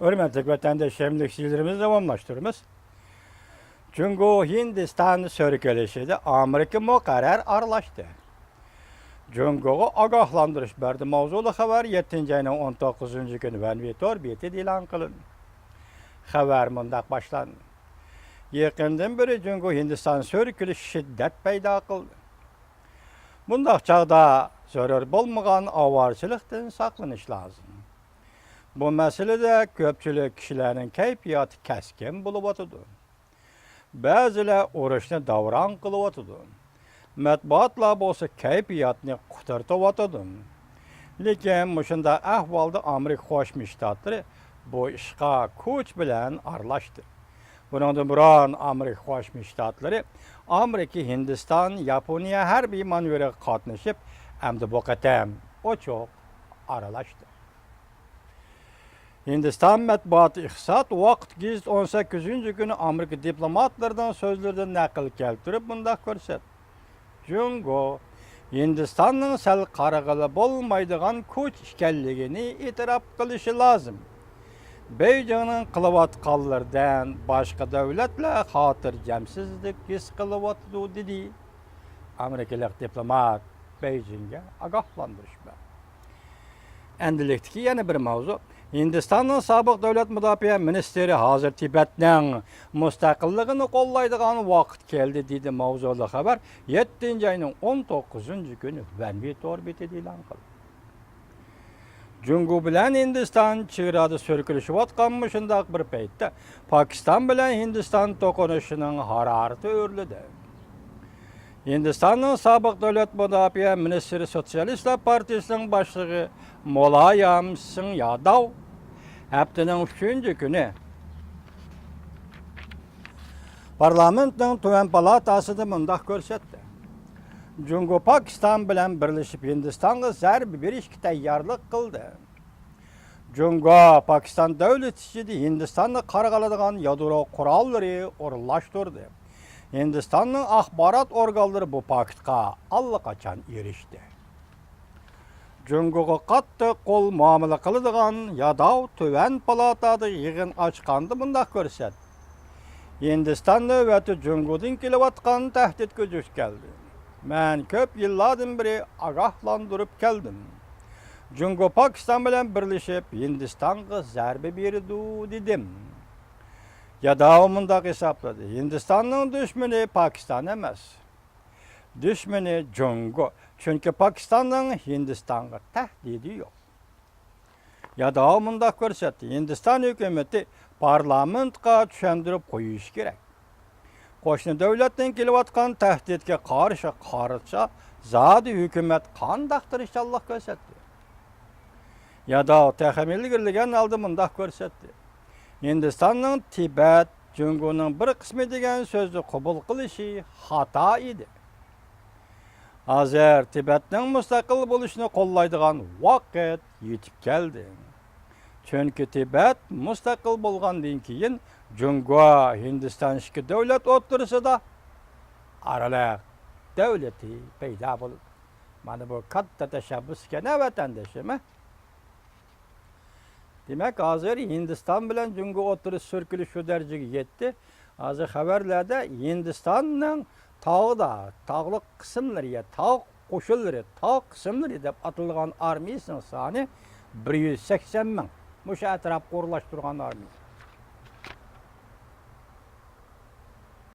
Hürmetli vatandaşlarımızı sizlerimiz devamlaştırırız. Çünkü Hindistan sörgüleşidi Amerika muqarrar arlaştı. Cungo'ga agahlandırış berdi mavzulu haber 7. ayının 19. günü Venvitor beti dilan kılın. Haber mundaq başlan. Yakından beri Cungo Hindistan sörgüleş şiddet payda kıldı. Mundaq çağda zörür bolmagan avarçılıktan saklanış lazım. Bu meselede köpçülük kişilerin keyfiyatı keskin bulup otudu. Bazılar uğraşını davran kılıp otudu. Matbuatla bolsa keyfiyatını kurtartıp otudu. Lekin muşunda ahvalda Amerika Qo'shma Shtatlari bu ishqa kuch bilan aralashdi. Bundan buron Amerika Qo'shma Shtatlari Amerika, Hindiston, Yaponiya harbiy manevriga qatnashib, endi bu qatam ochiq aralashdi. Hindistan matbuoti iqtisod vaqt gazeti 18. günü Amerika diplomatlardan sözlerden naql keltirib bundaq ko'rsatdi. Jungo Hindistanning sal qarag'ili bo'lmaydigan kuch ekanligini e'tirof qilishi lozim. Beijingning qilayotganlaridan boshqa davlatlar xotirjamsizlik his qilyapti dedi. Amerikalik diplomat Beijingga ogohlantirish berdi. Endilikdagi yana bir mavzu. Hindistanning sobiq davlat mudofaa ministri hozir Tibetning mustaqilligini qo'llaydigan vaqt keldi dedi mavzuli xabar 7. ayning 19. günü Venvitor betida e'lon qildi. Jungo bilan Hindiston chegarada so'rkilishayotgan shundaq bir paytda Pokiston bilan Hindiston to'qinishining harorati o'rladi. Hindistanning sobiq davlat mudofaa ministri Sotsialistlar partiyasining boshlig'i Mulayam Singh Yadav haftaning 3. günü parlamentning Tuvan palatasida mundaq ko'rsatdi. Jungo Pokiston bilan birlashib Hindistonga zarba berishga tayyorlik qildi. Jungo Pokiston davlati ichida Hindistonni qarg'aladigan yadro qurollari o'rinlashtirdi. Hindistanning axborot organlari bu paktga allaqachon erishdi. Jungoga qattiq qo'l muomala qiladigan Yadav Tuvan palatada yig'in ochganda bundaq ko'rsatdi. Hindiston navbati Jungodan kelayotgan tahdidga duch keldi. Men ko'p yillardan beri ogohlantirib keldim. Jungo Pokiston bilan birlashib Hindistonga zarba berdi dedim. Yadav mundaq hisobladi. Hindistonning dushmani Pokiston emas. Dushmani Jungo. Chunki Pokistonning Hindistonga tahdidi yo'q. Yadav mundaq ko'rsatdi. Hindiston hukumati parlamentga tushuntirib qo'yish kerak. Qo'shni davlatdan kelayotgan tahdidga qarshi zodi hukumat qandaqdir inshaalloh ko'rsatdi. Yadav taxminlagan oldi mundaq ko'rsatdi. Hindistonning Tibet Jungoning bir qismi degan so'zni qabul qilishi xato edi. Hozir Tibetning mustaqil bo'lishini qo'llaydigan vaqt yetib keldi. Chunki Tibet mustaqil bo'lgandan keyin Jungo Hindiston ikki davlat o'rtasida araliq davlati paydo bo'ldi. Mana bu katta tashabbusga vatandoshim. Demek hozir Hindiston bilan Jungo o'rtasida so'rkilish shu darajaga yetdi. Hozir xabarlarda Hindistonning tog'liq qismlariga, tog' qo'shinlari, tog' qismlari deb atalgan armiyasining soni 180 ming. Mush atrofga o'rlashtirgan armiya.